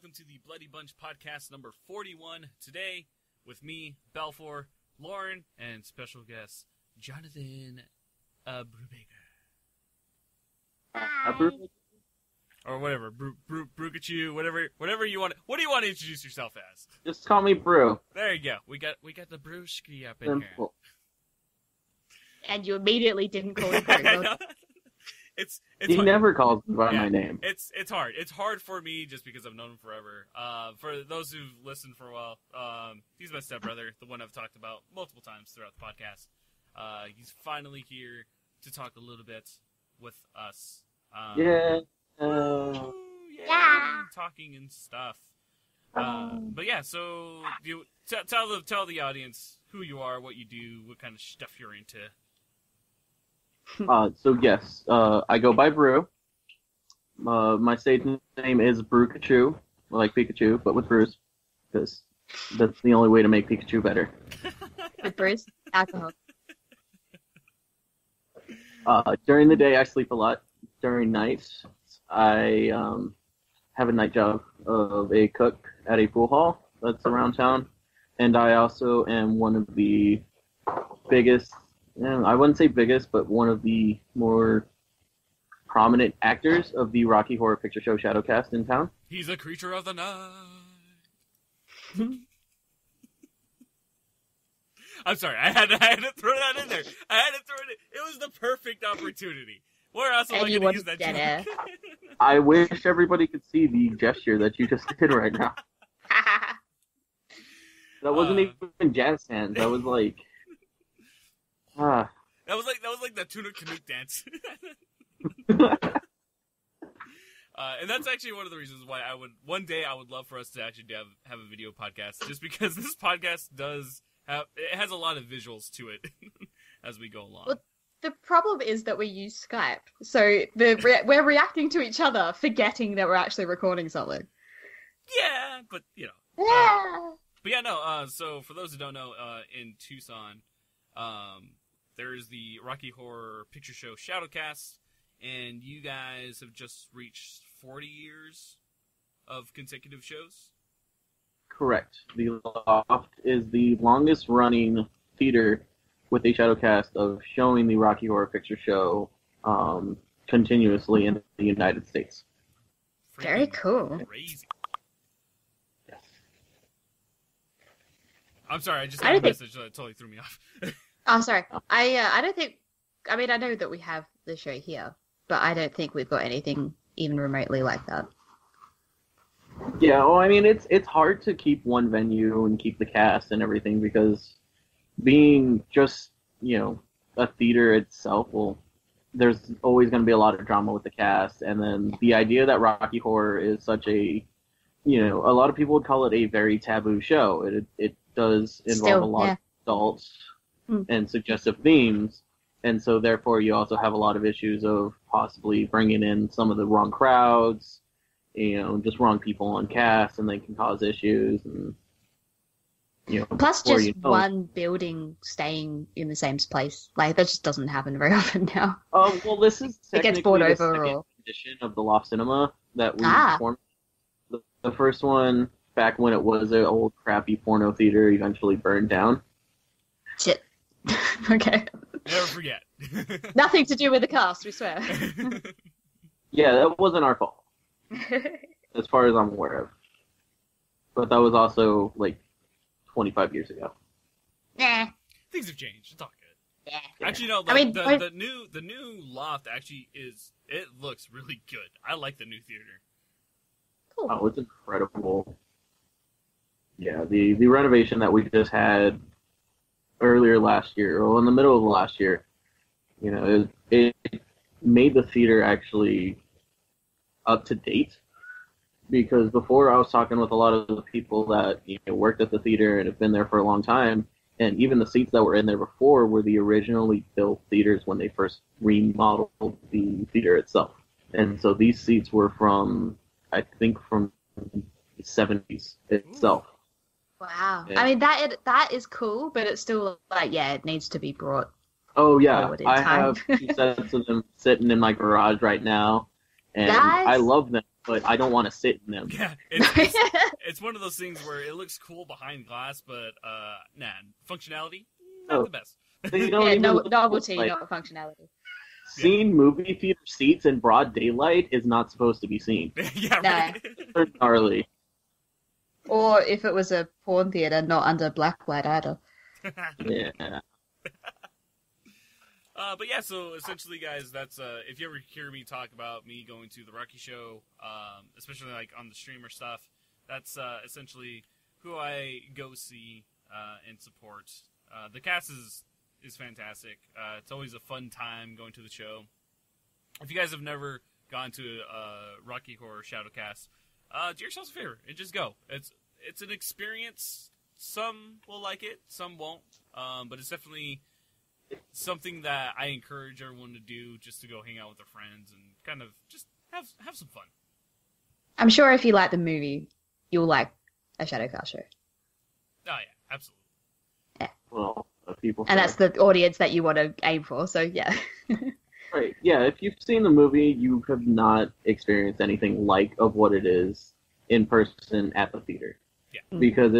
welcome to the Bloody Bunch podcast number 41. Today, with me, Balfour, Lauren, and special guest, Jonathan Brubaker. Or whatever, Pikachu, whatever you want. What do you want to introduce yourself as? Just call me Brew. There you go. We got the brewski up in here. And you immediately didn't call him Brew. He hard. Never calls me by my name. It's hard. It's hard for me just because I've known him forever. For those who've listened for a while, he's my stepbrother, the one I've talked about multiple times throughout the podcast. He's finally here to talk a little bit with us. Yeah. Talking and stuff. But yeah, so you tell the audience who you are, what you do, what kind of stuff you're into. So yes, I go by Brew. My stage name is Pikachu, like Pikachu, but with Bruce, because that's the only way to make Pikachu better. With Bruce, alcohol. During the day, I sleep a lot. During nights, I have a night job of a cook at a pool hall that's around town, and I also am one of the biggest. I wouldn't say biggest, but one of the more prominent actors of the Rocky Horror Picture Show Shadowcast in town. He's a creature of the night. I'm sorry, I had to throw that in there. I had to throw it in. It was the perfect opportunity. Where else am I going to use that joke? I wish everybody could see the gesture that you just did right now. That wasn't even jazz hands. That was like... That was like the tuna canoe dance. And that's actually one of the reasons why one day I would love for us to actually have a video podcast, just because this podcast has a lot of visuals to it as we go along. Well, the problem is that we use Skype, so we're reacting to each other, forgetting that we're actually recording something. Yeah, but you know. Yeah. But yeah, no. So for those who don't know, in Tucson, there's the Rocky Horror Picture Show Shadowcast, and you guys have just reached 40 years of consecutive shows? Correct. The Loft is the longest running theater with a Shadowcast of showing the Rocky Horror Picture Show continuously in the United States. Very cool. Crazy. Yes. I'm sorry, I just got a message that totally threw me off. Oh, sorry. I don't think... I mean, I know that we have the show here, but I don't think we've got anything even remotely like that. Yeah, well, I mean, it's hard to keep one venue and keep the cast and everything, because being just, a theater itself, well, there's always going to be a lot of drama with the cast, and then the idea that Rocky Horror is such a, a lot of people would call it a very taboo show. It does involve a lot of adults and suggestive themes, and so therefore you also have a lot of issues of possibly bringing in some of the wrong crowds, just wrong people on cast, and they can cause issues, and plus just one building staying in the same place, like that just doesn't happen very often now. Well, this is it gets bought over the second edition of the Loft Cinema that we formed. The first one, back when it was an old crappy porno theater, eventually burned down. Shit. Okay. Never forget. Nothing to do with the cast, we swear. Yeah, that wasn't our fault, as far as I'm aware of. But that was also, 25 years ago. Nah. Things have changed. It's all good. Yeah. Actually, no, the new Loft actually it looks really good. I like the new theater. Cool. Oh, it's incredible. Yeah, the renovation that we just had earlier last year, or in the middle of last year, it made the theater actually up to date. Because before, I was talking with a lot of the people that worked at the theater and have been there for a long time, and even the seats that were in there before were the originally built theaters when they first remodeled the theater itself. And so these seats were from the 70s itself. Wow. Yeah. I mean, that is cool, but it's still it needs to be brought. Oh, yeah. I have 2 sets of them sitting in my garage right now, and I love them. but I don't want to sit in them. Yeah, it's one of those things where it looks cool behind glass, but functionality not the best. They don't even look novelty, like, not functionality. Seeing movie theater seats in broad daylight is not supposed to be seen. Yeah, right. They're gnarly. Or if it was a porn theater, not under black light either. Yeah. But yeah, so essentially, guys, that's if you ever hear me talk about me going to the Rocky Show, especially like on the streamer stuff, that's essentially who I go see and support. The cast is fantastic. It's always a fun time going to the show. If you guys have never gone to a Rocky Horror Shadowcast, do yourselves a favor and just go. It's an experience. Some will like it, some won't. But it's definitely something that I encourage everyone to do, just to go hang out with their friends and kind of just have some fun. I'm sure if you like the movie, you'll like a Shadowcast show. Oh yeah, absolutely. Yeah. Well, people. And that's the audience that you want to aim for. So yeah. Right. Yeah. If you've seen the movie, you have not experienced anything like of what it is in person at the theater. Yeah. Because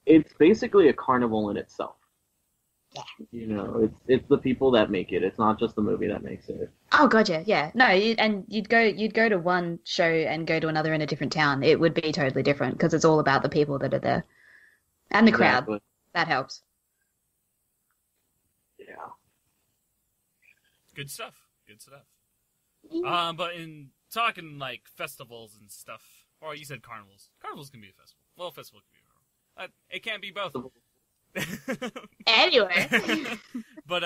it's basically a carnival in itself. Yeah. You know, it's the people that make it. It's not just the movie that makes it. Oh god, yeah. No, and you'd go to one show and go to another in a different town. It would be totally different because it's all about the people that are there and the crowd. Exactly. That helps. Yeah. Good stuff. Good stuff. But in talking like festivals and stuff, or you said carnivals. Carnivals can be a festival. Well, a festival can be a carnival. It can't be both. Anyway. But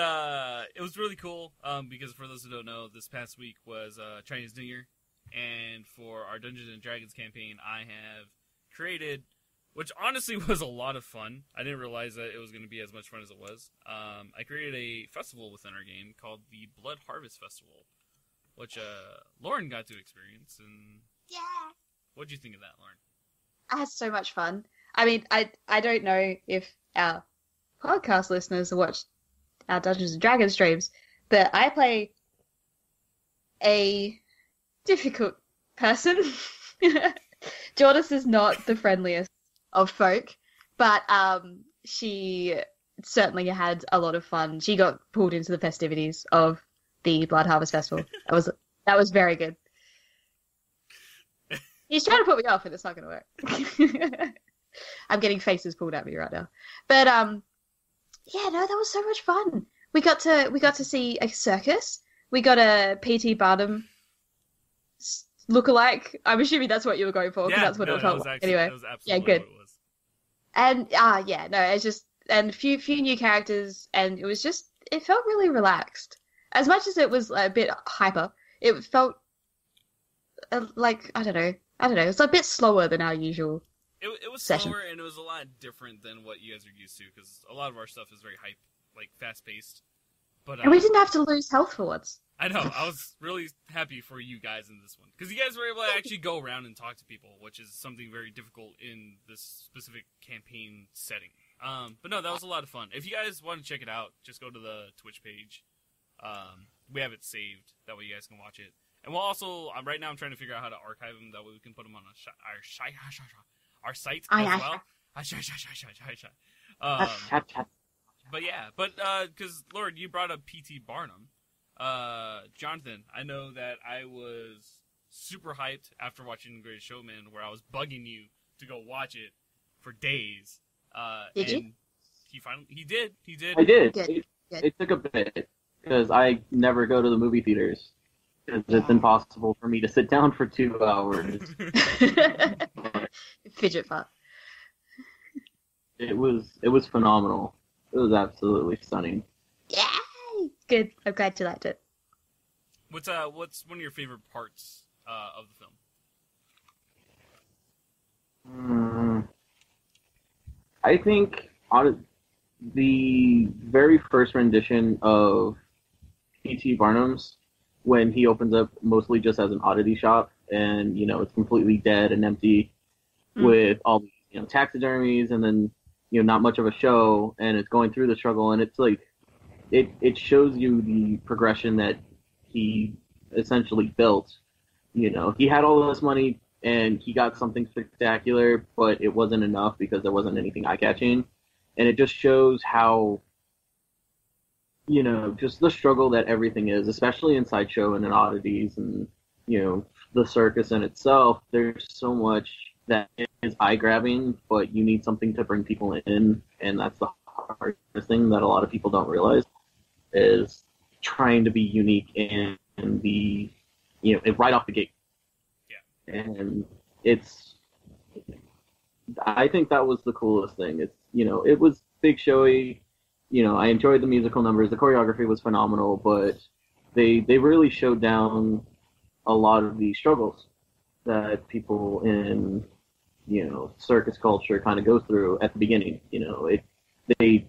it was really cool because for those who don't know, this past week was Chinese New Year, and for our Dungeons and Dragons campaign, I have created, which honestly was a lot of fun. I didn't realize that it was going to be as much fun as it was. I created a festival within our game called the Blood Harvest Festival, which Lauren got to experience. And Yeah. What'd you think of that, Lauren? I had so much fun. I mean, I don't know if our podcast listeners watch our Dungeons and Dragons streams, but I play a difficult person. Jordis is not the friendliest of folk, but she certainly had a lot of fun. She got pulled into the festivities of the Blood Harvest Festival. That was very good. He's trying to put me off, and it's not going to work. I'm getting faces pulled at me right now. But yeah, no, that was so much fun. We got to see a circus. We got a P.T. Barnum lookalike. I'm assuming that's what you were going for, because that's what it felt like. Anyway, yeah, good. What it was. And yeah, no, it's just and a few new characters, and it felt really relaxed. As much as it was a bit hyper, it felt like I don't know. It's a bit slower than our usual. It was session. slower, and it was a lot different than what you guys are used to, because a lot of our stuff is very hype, like fast-paced. But And we didn't have to lose health for once. I know. I was really happy for you guys in this one, because you guys were able to actually go around and talk to people, which is something very difficult in this specific campaign setting. But no, that was a lot of fun. If you guys want to check it out, just go to the Twitch page. We have it saved. That way you guys can watch it. And we'll also, right now I'm trying to figure out how to archive them. That way we can put them on our site as well. But yeah, because Lord, you brought up P.T. Barnum. Jonathan, I know that I was super hyped after watching The Greatest Showman, where I was bugging you to go watch it for days. Did and you? He did. I did. Good. It took a bit, because I never go to the movie theaters. Because it's impossible for me to sit down for 2 hours. Fidget part. It was phenomenal. It was absolutely stunning. Yay! Good. I'm glad you liked it. What's one of your favorite parts of the film? I think the very first rendition of P.T. Barnum's, when he opens up mostly just as an oddity shop, and it's completely dead and empty, with all the taxidermies, and then not much of a show, and it's going through the struggle, and it's like it shows you the progression that he essentially built, he had all this money and he got something spectacular, but it wasn't enough because there wasn't anything eye-catching. And it just shows how, just the struggle that everything is, especially in sideshow and in oddities and, the circus in itself. There's so much that is eye-grabbing, but you need something to bring people in, and that's the hardest thing that a lot of people don't realize, is trying to be unique and be, right off the gate. Yeah. And I think that was the coolest thing. It's, it was big showy. I enjoyed the musical numbers. The choreography was phenomenal, but they really showed down a lot of the struggles that people in, circus culture kind of go through at the beginning. They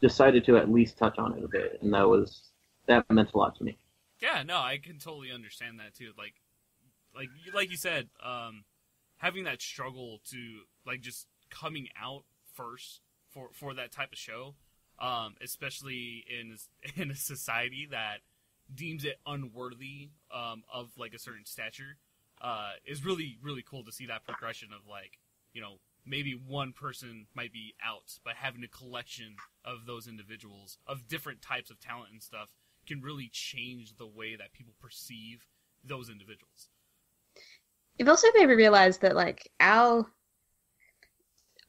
decided to at least touch on it a bit, and that meant a lot to me. Yeah, no, I can totally understand that too. Like you said, having that struggle to just coming out first for that type of show, especially in a society that deems it unworthy of a certain stature, is really, really cool to see that progression of maybe one person might be out, but having a collection of those individuals of different types of talent and stuff can really change the way that people perceive those individuals. It also made me realize that our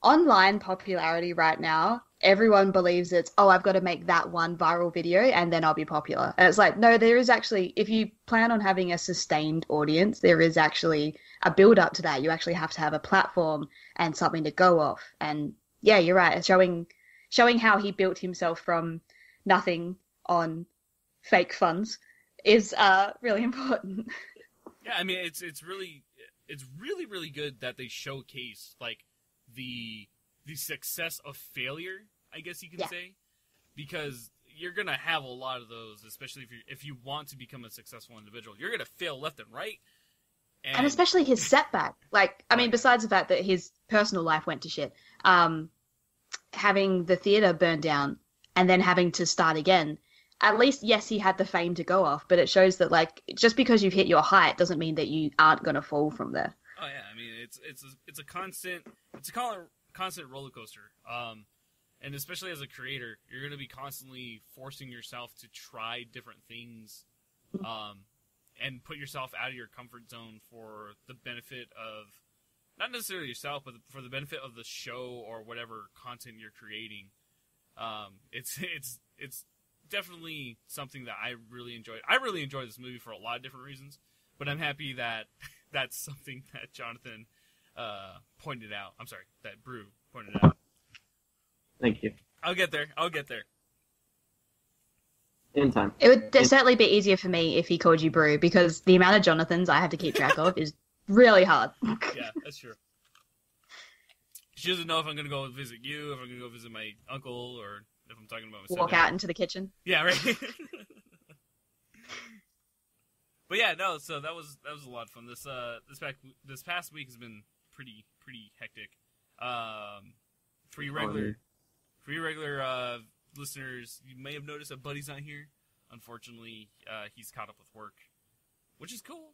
online popularity right now, everyone believes it's, I've got to make that one viral video and then I'll be popular. And it's no, there is actually, if you plan on having a sustained audience, there is actually a build up to that. You actually have to have a platform and something to go off. And yeah, you're right. Showing how he built himself from nothing on fake funds is really important. Yeah, I mean, it's really, really good that they showcase the success of failure, I guess you can say, because you're gonna have a lot of those, especially if you want to become a successful individual. You're gonna fail left and right, and especially his setback. I mean, besides the fact that his personal life went to shit, having the theater burned down and then having to start again. At least, yes, he had the fame to go off, but it shows that just because you've hit your height doesn't mean that you aren't gonna fall from there. Oh yeah, I mean it's a constant roller coaster. And especially as a creator, you're going to be constantly forcing yourself to try different things, and put yourself out of your comfort zone for the benefit of, not necessarily yourself, but for the benefit of the show or whatever content you're creating. It's definitely something that I really enjoyed. I really enjoyed this movie for a lot of different reasons, but I'm happy that that's something that Jonathan pointed out. I'm sorry, that Brew pointed out. Thank you. I'll get there. In time. It would certainly be easier for me if he called you Brew, because the amount of Jonathans I have to keep track of is really hard. Yeah, that's true. She doesn't know if I'm going to go visit you, if I'm going to go visit my uncle, or if I'm talking about my Walk out into the kitchen. Yeah, right. But yeah, no. So that was a lot of fun. This past week has been pretty hectic. For you regular listeners, you may have noticed that Buddy's not here. Unfortunately, he's caught up with work, which is cool.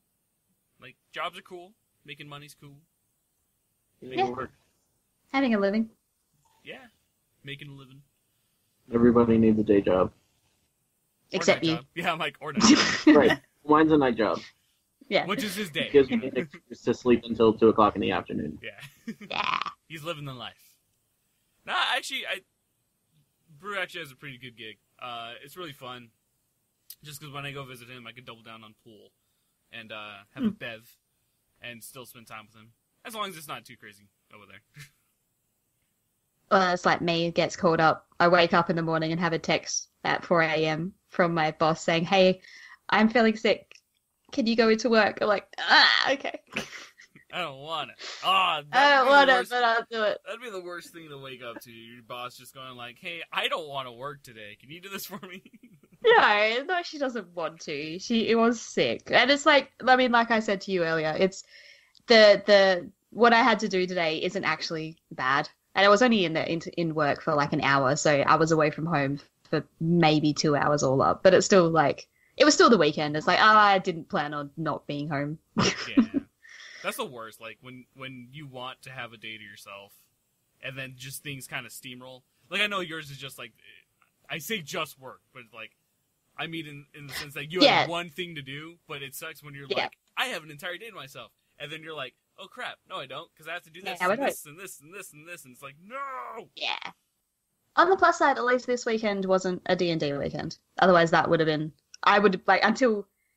Jobs are cool. Making money's cool. Yeah. Having a living. Yeah, making a living. Everybody needs a day job. Except you. Job. Yeah, I'm or night job. Right. Mine's a night job. Yeah. Which is his day. Gives me an excuse to sleep until 2 o'clock in the afternoon. Yeah. Yeah. He's living the life. Nah, actually, Brew actually has a pretty good gig. It's really fun. Just because when I go visit him, I can double down on pool and have a bev and still spend time with him. As long as it's not too crazy over there. Well, it's like me, it gets called up. I wake up in the morning and have a text at 4 a.m. from my boss saying, "Hey, I'm feeling sick. Can you go into work?" I'm like, okay. I don't want it. I don't want it, but I'll do it. That'd be the worst thing to wake up to. Your boss just going "Hey, I don't want to work today. Can you do this for me?" No, she doesn't want to. It was sick. And it's like I said to you earlier, it's the what I had to do today isn't actually bad. And I was only in work for an hour, so I was away from home for maybe 2 hours all up. But it's still it was still the weekend. It's like, I didn't plan on not being home. Yeah. That's the worst. Like, when you want to have a day to yourself, and then just things kind of steamroll. Like, I know yours is just, like, I say just work, but, like, I mean in the sense that you have one thing to do, but it sucks when you're like, I have an entire day to myself. And then you're like, oh, crap, no, I don't, because I have to do this and this and this and this and this. And it's like, no! Yeah. On the plus side, at least this weekend wasn't a D&D weekend. Otherwise, that would have been... I would, like,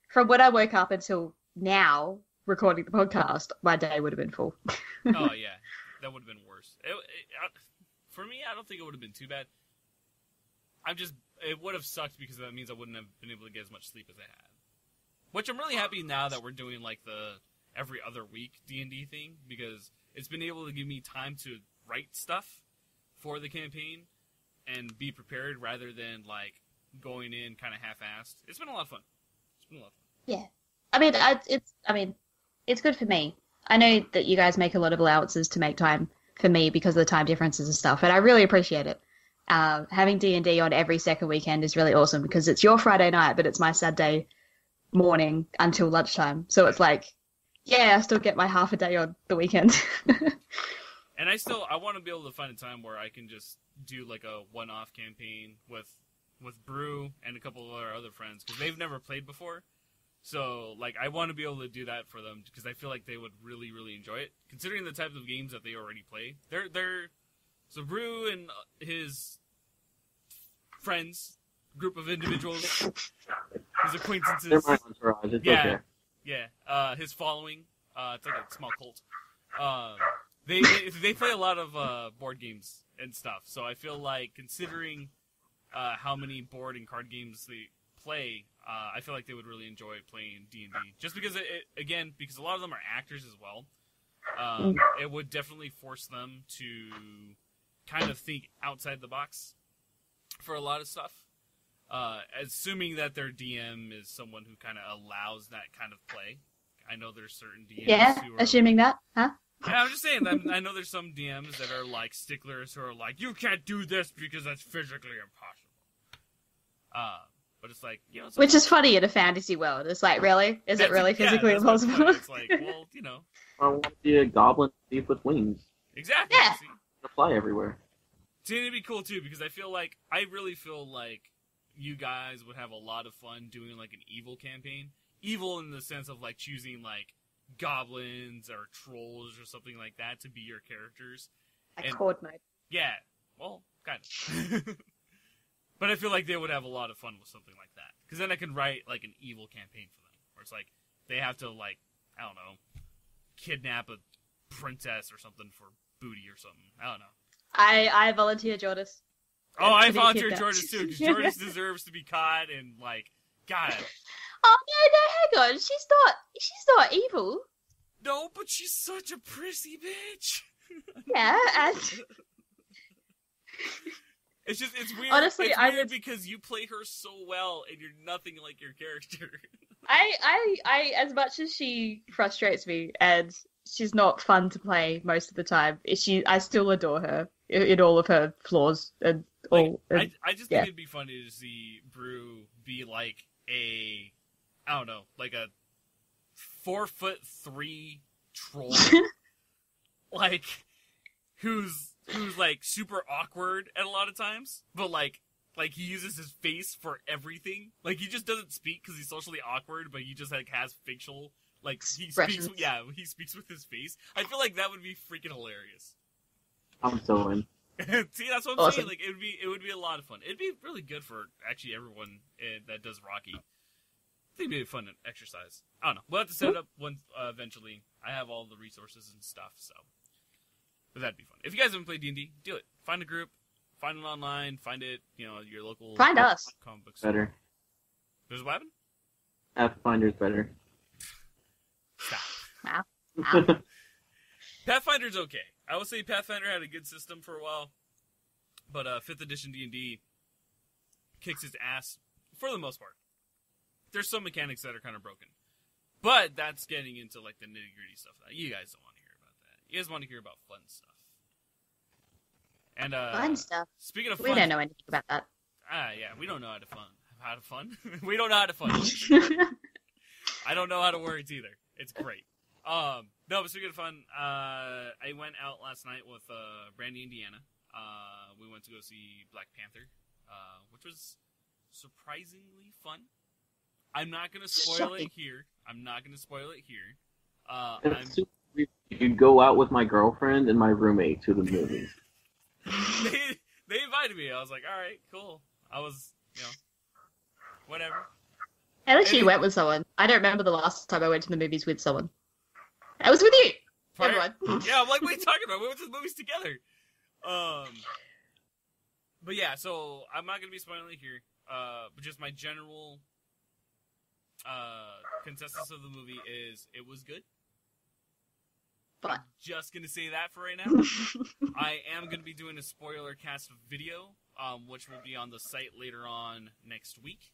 from when I woke up until now, recording the podcast, my day would have been full. Oh, yeah. That would have been worse. For me, I don't think it would have been too bad. It would have sucked because that means I wouldn't have been able to get as much sleep as I had. Which I'm really happy now that we're doing, like, the every other week D&D thing, because it's been able to give me time to write stuff for the campaign and be prepared rather than, like, going in kind of half-assed. It's been a lot of fun. Yeah. It's good for me. I know that you guys make a lot of allowances to make time for me because of the time differences and stuff, and I really appreciate it. Having D&D on every second weekend is really awesome because it's your Friday night, but it's my Saturday morning until lunchtime. So it's like, I still get my half a day on the weekend. And I want to be able to find a time where I can just do like a one-off campaign with Brew and a couple of our other friends because they've never played before. So, like, I want to be able to do that for them because I feel like they would really, really enjoy it, considering the type of games that they already play. So Brew and his friends, group of individuals, his acquaintances. They're my entourage. It's okay. Yeah. His following, it's like a small cult. They play a lot of board games and stuff. So I feel like considering how many board and card games they play, I feel like they would really enjoy playing D&D. Just because, because a lot of them are actors as well, it would definitely force them to kind of think outside the box for a lot of stuff. Assuming that their DM is someone who kind of allows that kind of play. I know there's certain DMs who are... assuming that, huh? Yeah, I'm just saying, I know there's some DMs that are, like, sticklers who are like, you can't do this because that's physically impossible. But it's like, you know... Which is funny in a fantasy world. It's like, really? Is it really physically impossible? It's like, well, you know... I want to be a goblin thief with wings. Exactly. Yeah. See? Fly everywhere. See, it'd be cool, too, because I really feel like you guys would have a lot of fun doing, like, an evil campaign. Evil in the sense of, like, choosing, like, goblins or trolls or something like that to be your characters. Like horde mode. Yeah. Well, kind of. But I feel like they would have a lot of fun with something like that. Because then I can write, like, an evil campaign for them. Where it's like, they have to, like, I don't know, kidnap a princess or something for booty or something. I don't know. I volunteer Jordis. Oh, I volunteer Jordis too, because Jordis deserves to be caught and, like, God. Oh, no, hang on. She's not evil. No, but she's such a prissy bitch. Yeah, and... It's weird. Honestly, it's weird because you play her so well and you're nothing like your character. I as much as she frustrates me and she's not fun to play most of the time, I still adore her in all of her flaws and all. Like, I just think it'd be funny to see Brew be like I don't know, like a 4'3" troll, like who's like super awkward at a lot of times, but like he uses his face for everything. Like he just doesn't speak because he's socially awkward, but he just like has facial, like he speaks. Yeah, he speaks with his face. I feel like that would be freaking hilarious. I'm so in. See, that's what I'm saying. Like it would be a lot of fun. It'd be really good for actually everyone that does Rocky. I think it'd be a fun exercise. I don't know. We'll have to set it up once eventually. I have all the resources and stuff, so. But that'd be fun. If you guys haven't played D&D, do it. Find a group. Find it online. Find it, your local... Find us. Comic book store. Better. There's what happened? Pathfinder's better. Stop. Wow. Pathfinder's okay. I would say Pathfinder had a good system for a while. But 5th edition D&D kicks its ass for the most part. There's some mechanics that are kind of broken. But that's getting into like the nitty-gritty stuff. You guys don't want to hear about that. You guys want to hear about fun stuff. And fun stuff. Speaking of fun... We don't know anything about that. Yeah, we don't know how how to fun. We don't know how to fun. I don't know how to words either. It's great. No, but speaking of fun, I went out last night with Brandy, Indiana. We went to go see Black Panther, which was surprisingly fun. I'm not going to spoil it here. You'd go out with my girlfriend and my roommate to the movies. They invited me. I was like, all right, cool. I was, whatever. At least you went with someone. I don't remember the last time I went to the movies with someone. I was with you. Everyone. Yeah, I'm like, what are you talking about? We went to the movies together. But yeah, so I'm not going to be spoiling it here. But just my general consensus of the movie is it was good. But I'm just going to say that for right now. I am going to be doing a spoiler cast video, which will be on the site later on next week,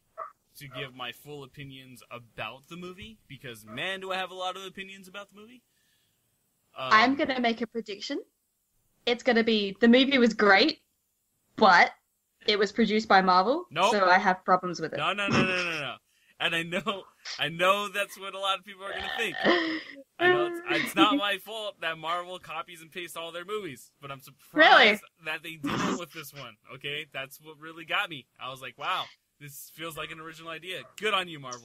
to give my full opinions about the movie, because man, do I have a lot of opinions about the movie. I'm going to make a prediction. It's going to be, the movie was great, but it was produced by Marvel, so I have problems with it. No. And I know that's what a lot of people are going to think. I know it's not my fault that Marvel copies and pastes all their movies, but I'm surprised that they didn't with this one, okay? That's what really got me. I was like, wow, this feels like an original idea. Good on you, Marvel.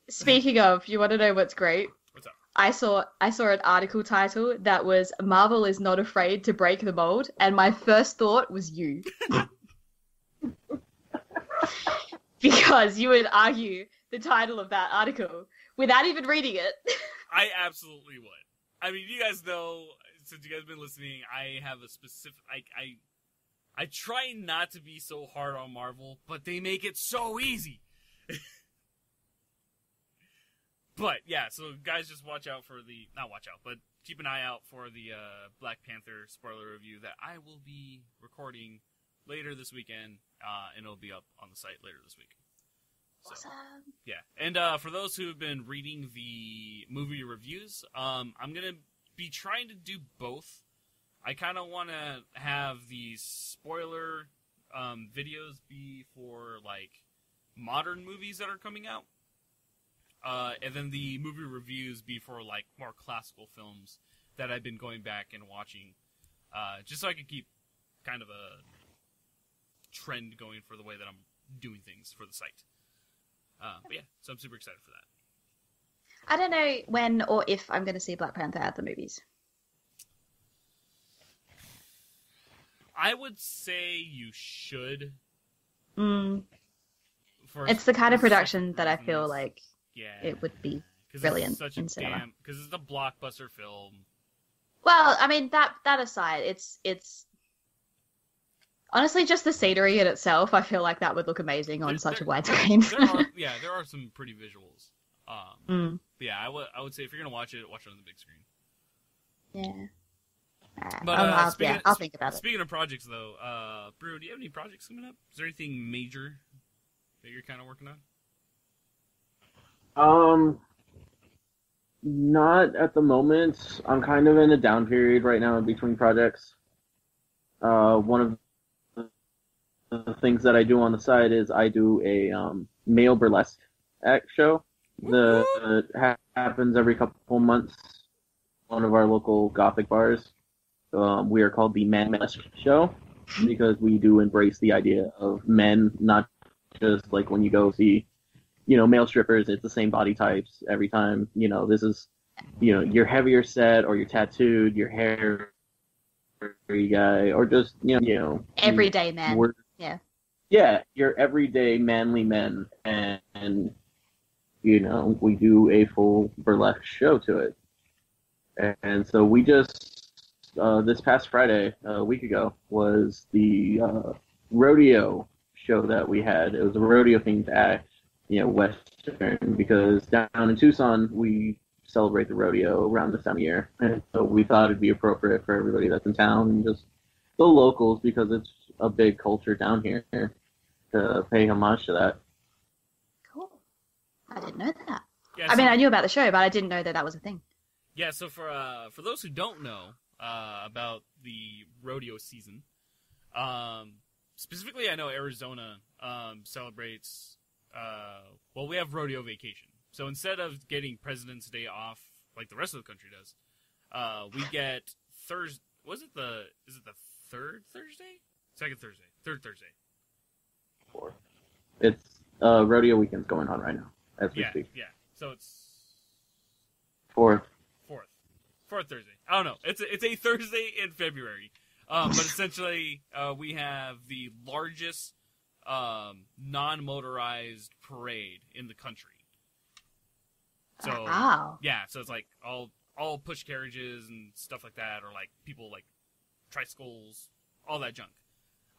Speaking of, you want to know what's great? What's up? I saw an article title that was Marvel is not afraid to break the mold, and my first thought was you. Because you would argue the title of that article without even reading it. I absolutely would. I mean, you guys know, since you guys have been listening, I have a specific... I try not to be so hard on Marvel, but they make it so easy. But, yeah, so guys, just watch out for the... Not watch out, but keep an eye out for the Black Panther spoiler review that I will be recording later this weekend, and it'll be up on the site later this week. So, awesome. Yeah, and for those who have been reading the movie reviews, I'm going to be trying to do both. I kind of want to have the spoiler videos be for, like, modern movies that are coming out. And then the movie reviews be for, like, more classical films that I've been going back and watching. Just so I can keep kind of a trend going for the way that I'm doing things for the site. But yeah, so I'm super excited for that. I don't know when or if I'm going to see Black Panther at the movies. I would say you should. It's the kind of production that I feel like it would be brilliant in cinema. Because it's a blockbuster film. Well, I mean, that aside, it's honestly just the scenery in itself. I feel like that would look amazing on such a wide screen. There are some pretty visuals. But yeah, I would say if you're gonna watch it on the big screen. Yeah. But I'll think about it. Speaking of projects, though, Brew, do you have any projects coming up? Is there anything major that you're kind of working on? Not at the moment. I'm kind of in a down period right now in between projects. One of the things that I do on the side is I do a male burlesque act show that happens every couple months. One of our local Gothic bars. We are called the Man Burlesque Show because we do embrace the idea of men, not just like when you go see, male strippers, it's the same body types every time. This is, your heavier set or you're tattooed, your hair guy, or just, everyday man. Yeah, your everyday manly men. And we do a full burlesque show to it. And so we just, this past Friday, a week ago, was the rodeo show that we had. It was a rodeo-themed act, Western, because down in Tucson, we celebrate the rodeo around this time of year. And so we thought it'd be appropriate for everybody that's in town and just the locals, because it's a big culture down here, to pay homage to that. Cool. I didn't know that. Yeah, I knew about the show, but I didn't know that was a thing. Yeah, so for those who don't know about the rodeo season, specifically I know Arizona celebrates Well, we have rodeo vacation. So instead of getting President's Day off like the rest of the country does, we get Thursday. Is it the third Thursday? Second Thursday. Third Thursday. Fourth. It's rodeo weekend's going on right now as we speak. Yeah. So it's Fourth Thursday. I don't know. It's a Thursday in February. But essentially, we have the largest non-motorized parade in the country. So Wow. yeah, so it's like all push carriages and stuff like that, or like people like tricycles, all that junk.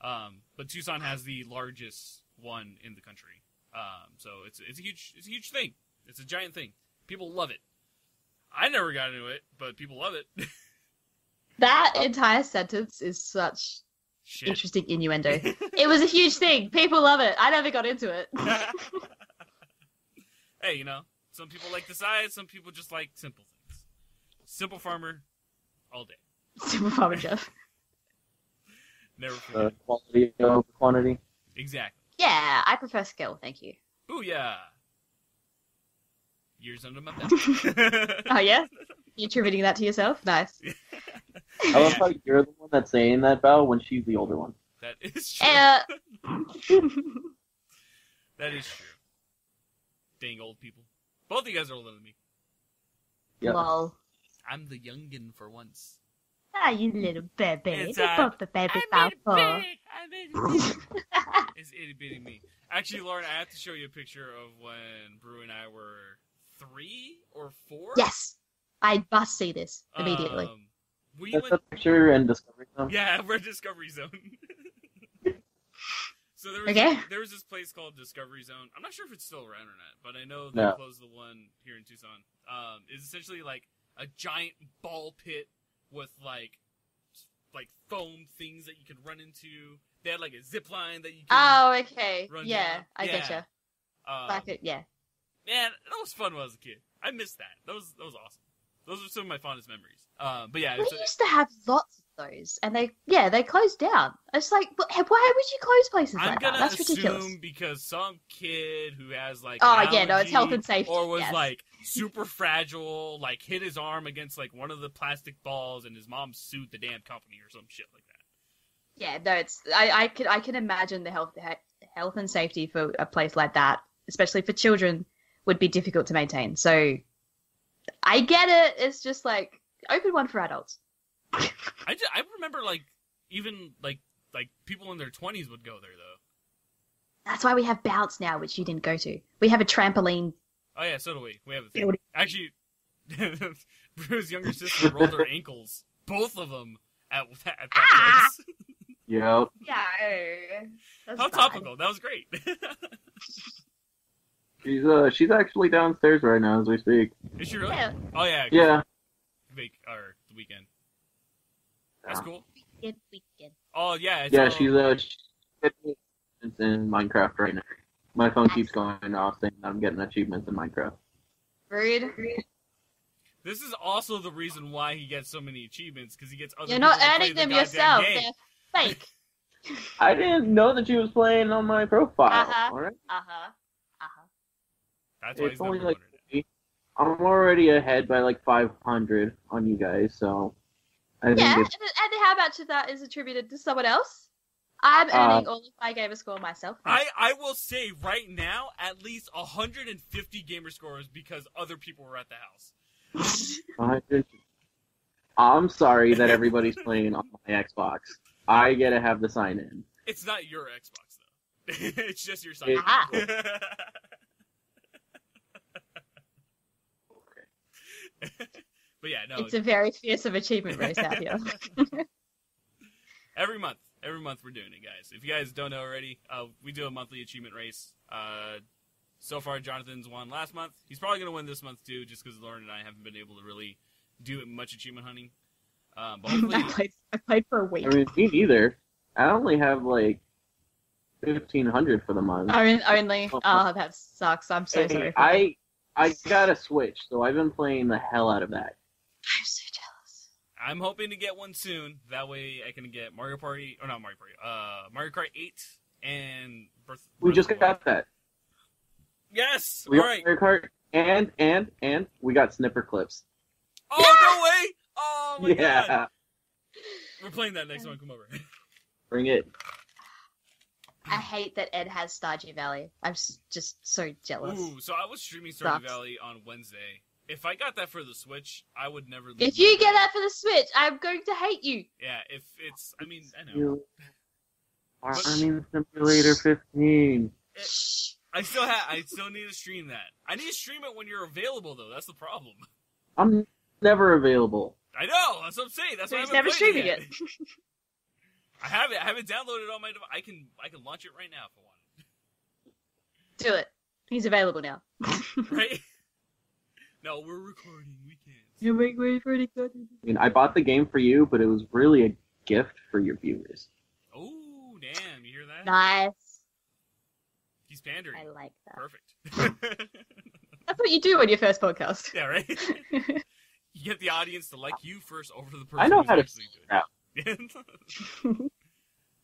But Tucson has the largest one in the country. So it's a huge thing. It's a giant thing. People love it. I never got into it, but people love it. That entire sentence is such Shit. interesting innuendo. It was a huge thing. People love it. I never got into it. Hey, you know, some people like the size, some people just like simple things. Simple farmer, all day. Super Farmer Jeff. Never forget. Quality over quantity. Exactly. Yeah, I prefer skill, thank you. Booyah! Years under my belt. Oh, yeah? You attributing that to yourself? Nice. I love how you're the one that's saying that, Val, when she's the older one. That is true. That is true. Dang old people. Both of you guys are older than me. Yeah. Lol. I'm the youngin' for once. Ah, you little baby. It's, Put the baby Balfour. I'm It's itty bitty me. Actually, Lauren, I have to show you a picture of when Brew and I were 3 or 4. Yes. I must see this immediately. We That's went. a picture and Discovery Zone. Yeah, we're Discovery Zone. So there was this place called Discovery Zone. I'm not sure if it's still around or not, but I know they closed the one here in Tucson. It's essentially like a giant ball pit with like foam things that you can run into. They had like a zip line that you can Okay. run Yeah, down. I getcha. Yeah. Man, that was fun when I was a kid. I missed that. That was awesome. Those are some of my fondest memories. But yeah, We used to have lots of those, and they closed down. It's like, why would you close places I'm like gonna that? That's ridiculous. assume because some kid who has like Oh, an yeah, no, it's allergy health and safety, or was yes. like super fragile, like hit his arm against like one of the plastic balls, and his mom sued the damn company or some shit like that. Yeah, no, it's I can imagine the health and safety for a place like that, especially for children, would be difficult to maintain. So I get it. It's just like open one for adults. I remember like even like people in their 20s would go there though. That's why we have Bounce now, which you didn't go to. We have a trampoline. Oh yeah, so do we. We have a thing. Actually, Brew's younger sister rolled her ankles, both of them, at that place. Yep. Yeah. How topical. That was great. She's actually downstairs right now as we speak. Is she really? Yeah. Oh yeah. Yeah. The weekend. That's cool. Weekend. Oh yeah. She's getting achievements in Minecraft right now. My phone keeps going off saying that I'm getting achievements in Minecraft. Rude. This is also the reason why he gets so many achievements, because he gets other You're people not to play earning the them goddamn yourself. game. They're fake. I didn't know that she was playing on my profile. Uh-huh. All right. That's why It's he's only number like one in it. I'm already ahead by like 500 on you guys, so I think Yeah, it's and how much of that is attributed to someone else? I'm earning all of my gamer score myself. I will say right now, at least 150 gamer scores because other people were at the house. 100. I'm sorry that everybody's playing on my Xbox. I get to have the sign in. It's not your Xbox though. It's just your side. Aha. But yeah, no. It's a very fearsome achievement race out here. Every month we're doing it, guys. If you guys don't know already, we do a monthly achievement race. So far, Jonathan's won last month. He's probably going to win this month too, just because Lauren and I haven't been able to really do much achievement hunting. But hopefully, I played for a week. I mean, me neither. I only have like 1,500 for the month. Only. Oh, that sucks. I'm so sorry. I got a Switch, so I've been playing the hell out of that. I'm so jealous. I'm hoping to get one soon. That way I can get Mario Kart 8 and We just got that. Yes. We All got right. Mario Kart, and we got snipper clips. Oh no way! Oh my Yeah, god! We're playing that next one. Come over. bring it. I hate that Ed has Stardew Valley. I'm just so jealous. Ooh, so I was streaming Stardew Sucks. Valley on Wednesday. If I got that for the Switch, I would never. Leave If my you get bed. that for the Switch, I'm going to hate you. Yeah, if it's, I mean, I know. You Farming Simulator 15. Shh. I still need to stream that. I need to stream it when you're available, though. That's the problem. I'm never available. I know. That's what I'm saying. That's So why I he's haven't never played streaming yet. it. I have it. I have it downloaded on my device. I can launch it right now if I want. Do it. He's available now. Right? No, we're recording. We can't. You make way for it. I mean, I bought the game for you, but it was really a gift for your viewers. Oh, damn! You hear that? Nice. He's pandering. I like that. Perfect. That's what you do on your first podcast. Yeah, right. You get the audience to like you first over the person. I know who's how to actually crap. doing it.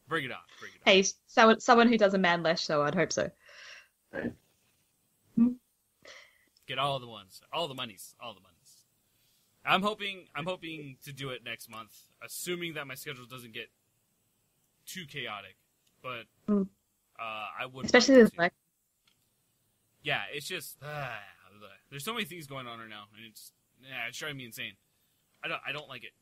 Bring it on. Bring it on. Hey, someone who does a man less show, I'd hope so. Right. Get all the ones, all the monies. I'm hoping to do it next month, assuming that my schedule doesn't get too chaotic. But I would, Especially with work. Yeah, it's just there's so many things going on right now, and it's driving me insane. I don't like it.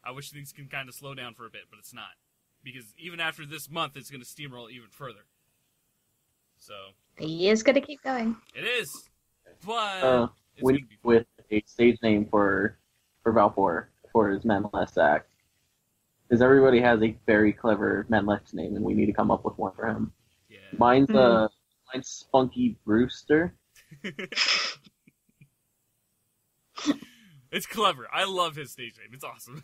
I wish things can kind of slow down for a bit, but it's not, because even after this month, it's going to steamroll even further. So The year's gonna keep going. it is, but it's We gonna be with a stage name for Balfour for his Manless act. Because everybody has a very clever Manless name, and we need to come up with one for him. yeah. Mine's Spunky Brewster. It's clever. I love his stage name. It's awesome.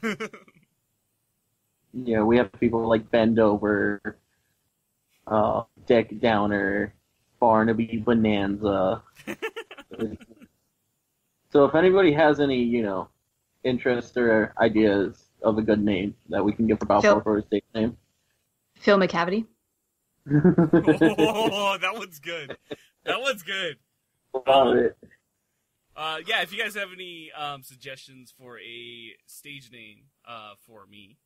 Yeah, we have people like Bend Over, Deck Downer, Barnaby Bonanza. So if anybody has any, interest or ideas of a good name that we can give for Balfour for his stage name. Phil McCavity. Oh, that one's good. That one's good. Love it. Yeah, if you guys have any suggestions for a stage name for me,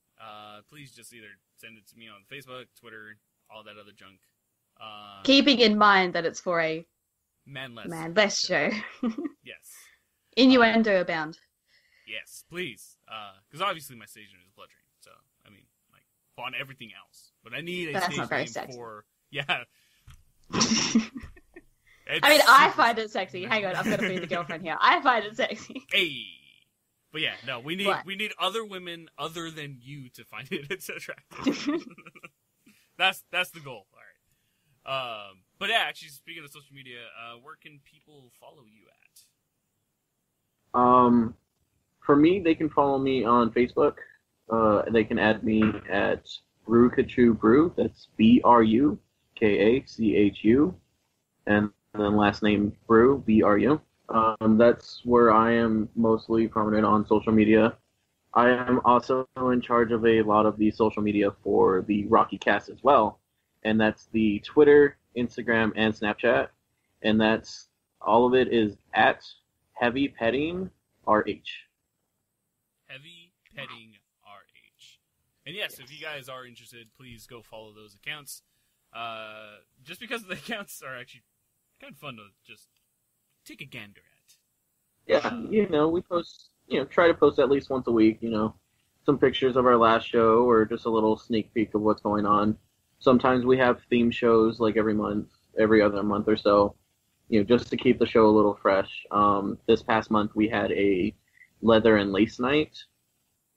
please just either send it to me on Facebook, Twitter, all that other junk. Keeping in mind that it's for a Manless show. Yes. Innuendo abound. Yes, please. Because obviously my stage name is Blood Drain, so, I mean, like, on everything else. But I need a That's stage not very name sexy. for... Yeah. I mean, I find it sexy. Hang on, I'm gonna be the girlfriend here. I find it sexy. Hey! But yeah, no, we need What? we need other women other than you to find it attractive. That's the goal. All right. But yeah, actually, speaking of social media, where can people follow you at? For me, they can follow me on Facebook. They can add me at Pikachu Brew. That's Brukachu, and then last name Brew, Bru. That's where I am mostly prominent on social media. I am also in charge of a lot of the social media for the Rocky Cast as well, and that's the Twitter, Instagram, and Snapchat, and that's all of it is at Heavy Petting RH. Heavy Petting RH. And yes, if you guys are interested, please go follow those accounts. Just because the accounts are actually kind of fun to just take a gander at. Yeah, we post, try to post at least once a week, some pictures of our last show or just a little sneak peek of what's going on. Sometimes we have theme shows like every other month or so, just to keep the show a little fresh. This past month we had a leather and lace night.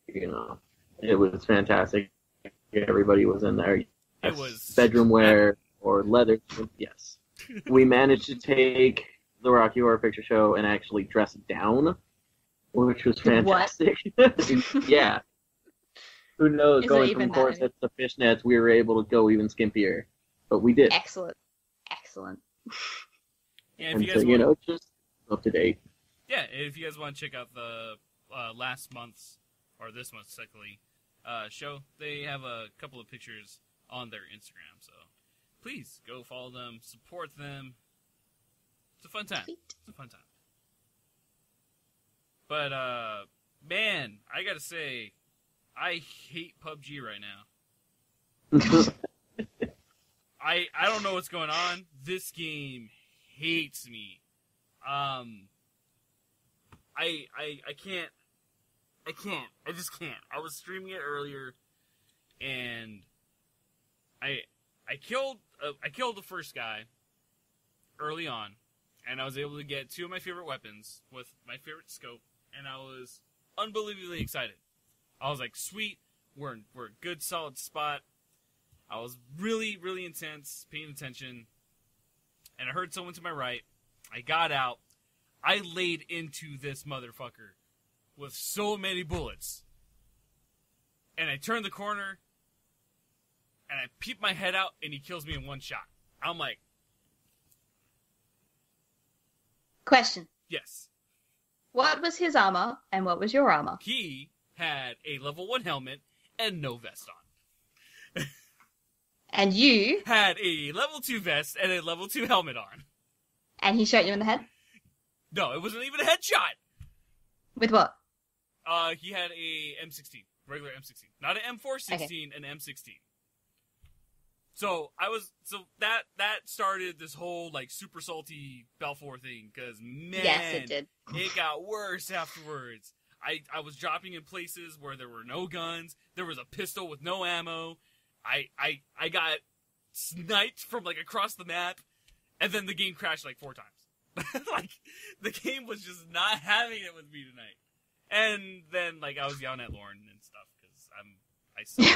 It was fantastic. Everybody was in there. It was bedroom wear or leather. Yes. We managed to take the Rocky Horror Picture Show and actually dress down, which was fantastic. Yeah. Who knows? Is it Going even from corsets to fishnets, we were able to go even skimpier. But we did. Excellent. Yeah, if And you so, guys want, just up to date. yeah, if you guys want to check out the last month's, or this month's, secondly, show, they have a couple of pictures on their Instagram, so please go follow them, support them. It's a fun time. Sweet. It's a fun time. But, man, I gotta say, I hate PUBG right now. I don't know what's going on. This game hates me. I can't. I just can't. I was streaming it earlier, and I killed the first guy early on, and I was able to get 2 of my favorite weapons with my favorite scope, and I was unbelievably excited. I was like, sweet, we're a good solid spot. I was really, really intense, paying attention, and I heard someone to my right. I got out. I laid into this motherfucker with so many bullets. And I turned the corner, and I peep my head out, and he kills me in one shot. I'm like... Question. Yes. What was his armor, and what was your armor? He had a level 1 helmet and no vest on. And you... Had a level 2 vest and a level 2 helmet on. And he shot you in the head? No, it wasn't even a headshot! With what? He had a M16. Regular M16. Not an M416, okay. An M16. So, that started this whole, like, super salty Balfour thing, because, man... Yes, it did. It got worse afterwards. I was dropping in places where there were no guns, there was a pistol with no ammo, I got sniped from, like, across the map, and then the game crashed, like, 4 times. Like, the game was just not having it with me tonight. And then, like, I was yelling at Lauren and stuff, because I suck.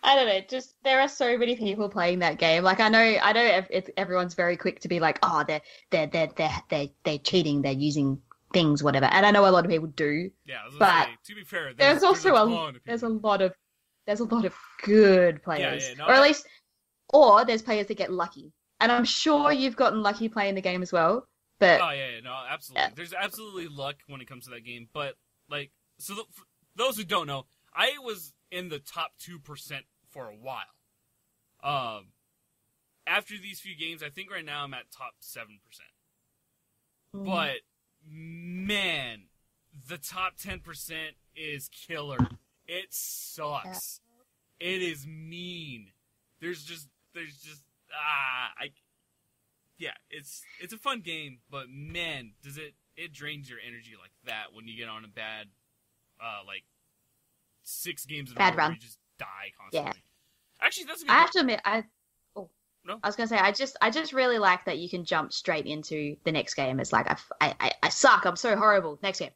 I don't know, just, there are so many people playing that game. Like, I know everyone's very quick to be like, oh, they're cheating, they're using things, whatever. And I know a lot of people do. Yeah, I was gonna say, to be fair, there's also a lot of good players. Yeah, no, or at least, or there's players that get lucky. And I'm sure you've gotten lucky playing the game as well. But oh yeah, no, absolutely. Yeah. There's absolutely luck when it comes to that game. But like, so for those who don't know, I was in the top 2% for a while. After these few games, I think right now I'm at top 7%. But man, the top 10% is killer. It sucks. Yeah. It is mean. There's just yeah, it's a fun game, but man, does it drains your energy like that when you get on a bad, like 6 games in a row where you just die constantly. Yeah. Actually, that's a good I have to admit, No? I was gonna say, I just really like that you can jump straight into the next game. It's like, I suck, I'm so horrible. Next game.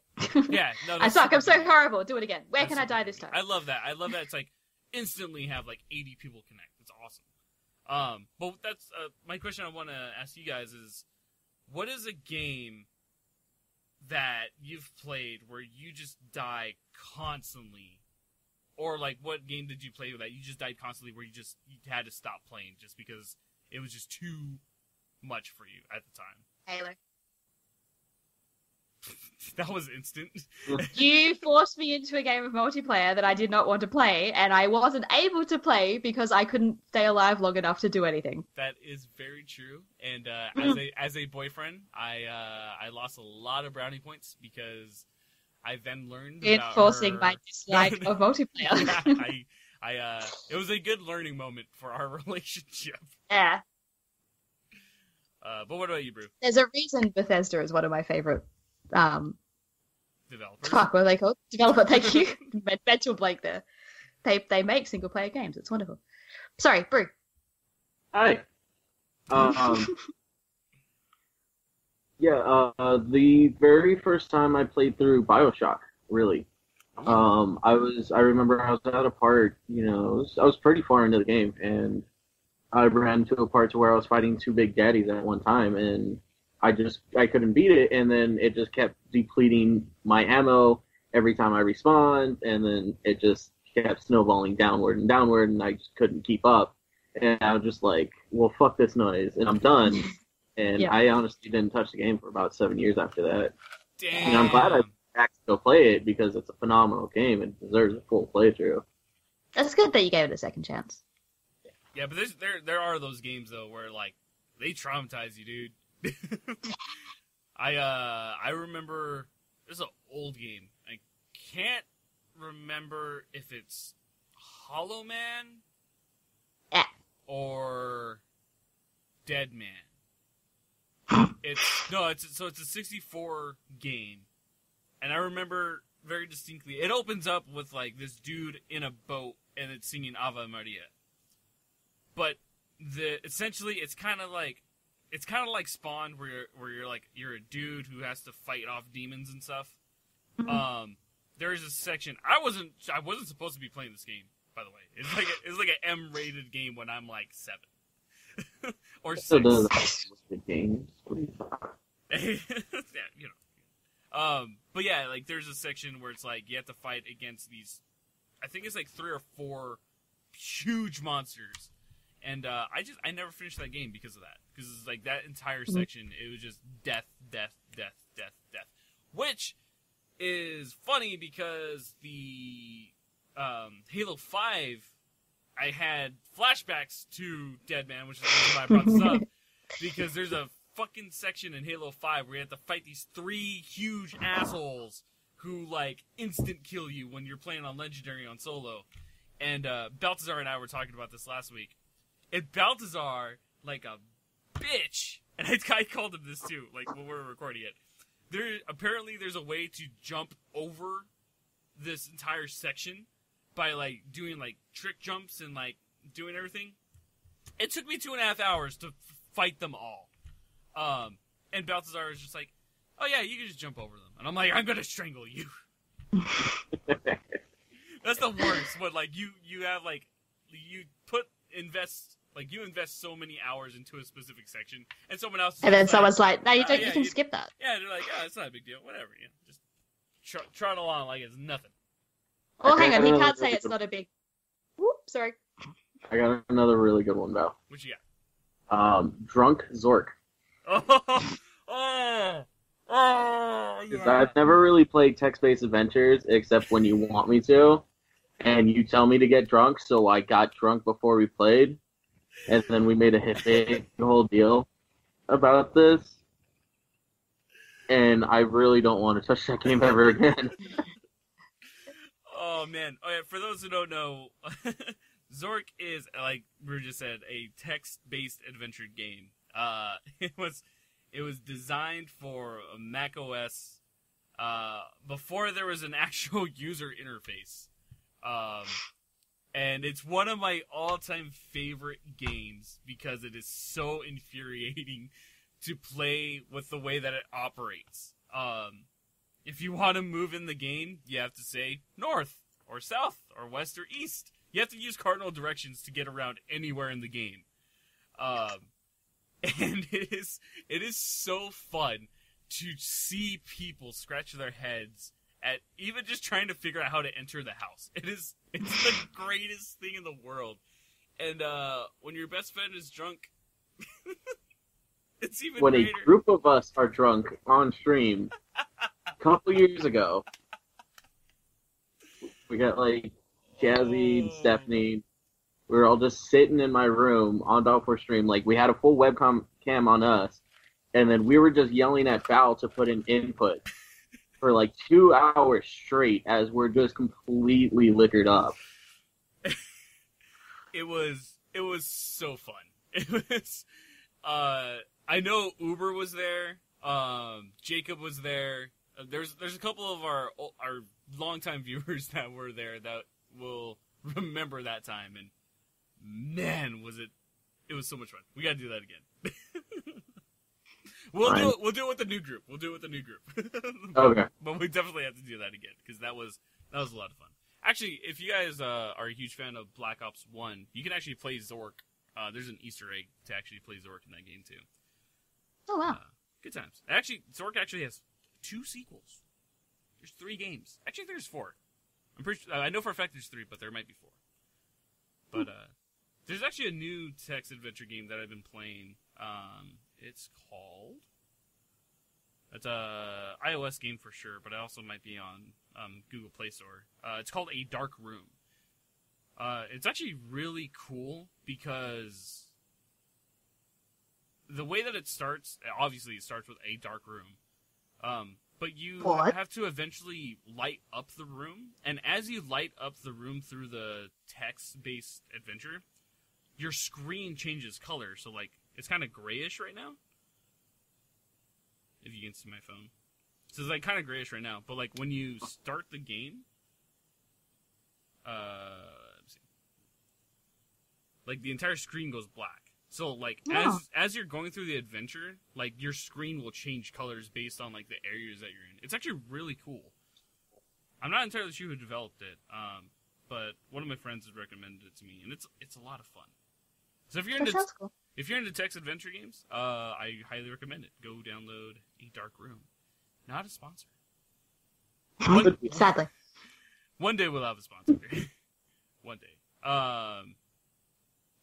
Yeah, no, I suck, I'm so horrible. Do it again. Where can I die this time? I love that. I love that. It's like instantly have like 80 people connect. It's awesome. But that's my question I want to ask you guys is, what is a game that you've played where you just die constantly? Or, like, what game did you play that you just died constantly where you had to stop playing just because it was just too much for you at the time? Halo. That was instant. You forced me into a game of multiplayer that I did not want to play, and I wasn't able to play because I couldn't stay alive long enough to do anything. That is very true. And as a boyfriend, I lost a lot of brownie points because I then learned about enforcing my dislike of multiplayer. Yeah, it was a good learning moment for our relationship. Yeah. But what about you, Brew? There's a reason Bethesda is one of my favorite developers. Fuck, what are they called? Developer, thank you. Mental blank there. They make single player games. It's wonderful. Sorry, Brew. Hi. The very first time I played through BioShock, really. I remember I was at a part, I was pretty far into the game, and I ran to a part to where I was fighting 2 big daddies at one time, and I couldn't beat it, and then it just kept depleting my ammo every time I respawned, and then it just kept snowballing downward, and I just couldn't keep up. And I was just like, well, fuck this noise, and I'm done. And yeah. I honestly didn't touch the game for about 7 years after that. Damn. And I'm glad I back to go play it, because it's a phenomenal game and deserves a full playthrough. That's good that you gave it a second chance. Yeah, but there are those games though where like they traumatize you, dude. I remember this is an old game. I can't remember if it's Hollow Man or Dead Man. It's a 64 game, and I remember very distinctly. It opens up with like this dude in a boat, and it's singing Ave Maria. But essentially, it's kind of like Spawn, where you're a dude who has to fight off demons and stuff. There's a section I wasn't supposed to be playing this game, by the way. It's like an M-rated game when I'm like 7 or 6. So the games. Yeah, you know. But yeah, like there's a section where it's like you have to fight against these. I think it's like 3 or 4 huge monsters. And I never finished that game because of that. Because it's like that entire section, it was just death. Which is funny because the Halo 5, I had flashbacks to Dead Man, which is the reason why I brought this up. Because there's a fucking section in Halo 5 where you have to fight these 3 huge assholes who, like, instant kill you when you're playing on Legendary on solo. And Balthazar and I were talking about this last week. And Balthazar, like a bitch, and I called him this too, like when we were recording it. There's a way to jump over this entire section by like doing like trick jumps and like doing everything. It took me 2.5 hours to fight them all. And Balthazar was just like, "Oh yeah, you can just jump over them," and I'm like, "I'm gonna strangle you." That's the worst. But like you have like you invest so many hours into a specific section, and someone else. And then someone's like, "No, you don't. You can skip that." Yeah, they're like, "Oh, it's not a big deal. Whatever. You know, just trot along like it's nothing." Oh, hang on. He can't say it's not a big. Whoop, sorry. I got another really good one, though. What you got? Drunk Zork. Yeah. I've never really played text-based adventures except when you want me to, and you tell me to get drunk, so I got drunk before we played. And then we made a big whole deal about this. And I really don't want to touch that game ever again. Oh, man. Oh, yeah, for those who don't know, Zork is, like Brew just said, a text-based adventure game. It was designed for Mac OS before there was an actual user interface. And it's one of my all-time favorite games because it is so infuriating to play with the way that it operates. If you want to move in the game, you have to say north, or south, or west, or east. You have to use cardinal directions to get around anywhere in the game. And it is so fun to see people scratch their heads at even just trying to figure out how to enter the house. It's the greatest thing in the world. And when your best friend is drunk, it's even when greater. A group of us are drunk on stream a couple years ago. We got like Jazzy and Stephanie. We were all just sitting in my room on Balfour stream. Like, we had a full webcam on us, and then we were just yelling at Val to put in input for like 2 hours straight as we're just completely liquored up. It was so fun. It was I know Uber was there, Jacob was there. There's a couple of our longtime viewers that were there that will remember that time, and man, it was so much fun. We gotta do that again. We'll do it with the new group. Okay. But we definitely have to do that again, because that was a lot of fun. Actually, if you guys are a huge fan of Black Ops 1, you can actually play Zork. There's an Easter egg to actually play Zork in that game, too. Oh, wow. Good times. Actually, Zork actually has 2 sequels. There's 3 games. Actually, there's 4. I'm pretty sure, I know for a fact there's 3, but there might be 4. But there's actually a new text adventure game that I've been playing. It's called... It's a iOS game for sure, but it also might be on Google Play Store. It's called A Dark Room. It's actually really cool because the way that it starts, obviously it starts with a dark room. But you have to eventually light up the room, and as you light up the room through the text-based adventure, your screen changes color. So, like, it's kind of grayish right now. If you can see my phone. So it's, like, kind of grayish right now. But, like, when you start the game, let me see. Like, the entire screen goes black. So, like, as you're going through the adventure, like, your screen will change colors based on, like, the areas that you're in. It's actually really cool. I'm not entirely sure who developed it, but one of my friends has recommended it to me, and it's a lot of fun. So if you're into text adventure games, I highly recommend it. Go download A Dark Room. Not a sponsor. Sadly. One day we'll have a sponsor. One day.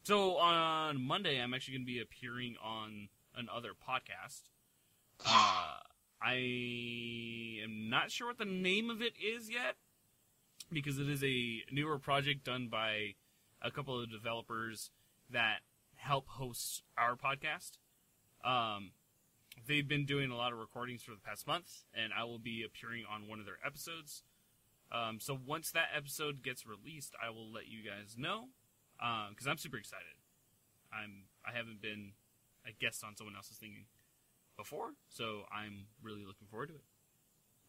So on Monday, I'm actually going to be appearing on another podcast. I am not sure what the name of it is yet, because it is a newer project done by a couple of developers that help host our podcast. They've been doing a lot of recordings for the past month, and I will be appearing on one of their episodes. So once that episode gets released, I will let you guys know. Because I'm super excited. I haven't been a guest on someone else's thing before, so I'm really looking forward to it.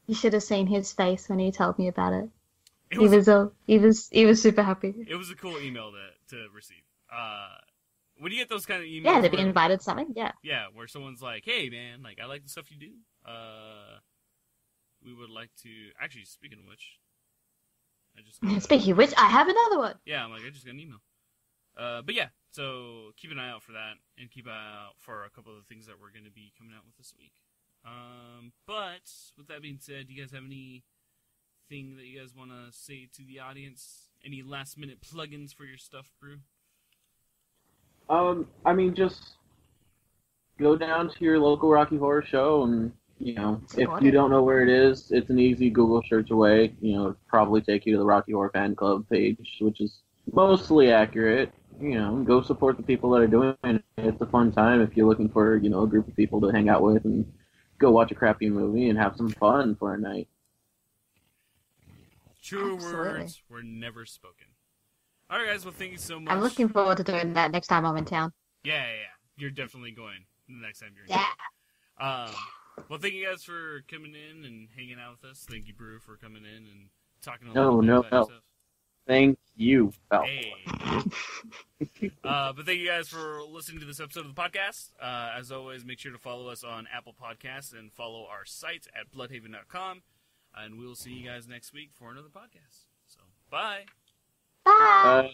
You should have seen his face when he told me about it. He was super happy. It was a cool email to receive. When you get those kind of emails, yeah, to be invited to something, yeah. Yeah, where someone's like, "Hey, man, like I like the stuff you do. We would like to." Actually, speaking of which, speaking of which, I have another one. Yeah, I'm like, I just got an email. But yeah, so keep an eye out for that, and keep an eye out for a couple of the things that we're going to be coming out with this week. But with that being said, do you guys have anything that you guys want to say to the audience? Any last minute plugins for your stuff, Brew? I mean, just go down to your local Rocky Horror show, and if you don't know where it is, it's an easy Google search away. It'll probably take you to the Rocky Horror Fan Club page, which is mostly accurate. Go support the people that are doing it. It's a fun time if you're looking for, a group of people to hang out with and go watch a crappy movie and have some fun for a night. True words were never spoken. All right, guys. Well, thank you so much. I'm looking forward to doing that next time I'm in town. Yeah. You're definitely going the next time you're in town. Well, thank you guys for coming in and hanging out with us. Thank you, Brew, for coming in and talking a little bit about yourself. Thank you, Balfour. Hey. But thank you guys for listening to this episode of the podcast. As always, make sure to follow us on Apple Podcasts and follow our site at bloodhaven.com. And we'll see you guys next week for another podcast. So, bye. Bye.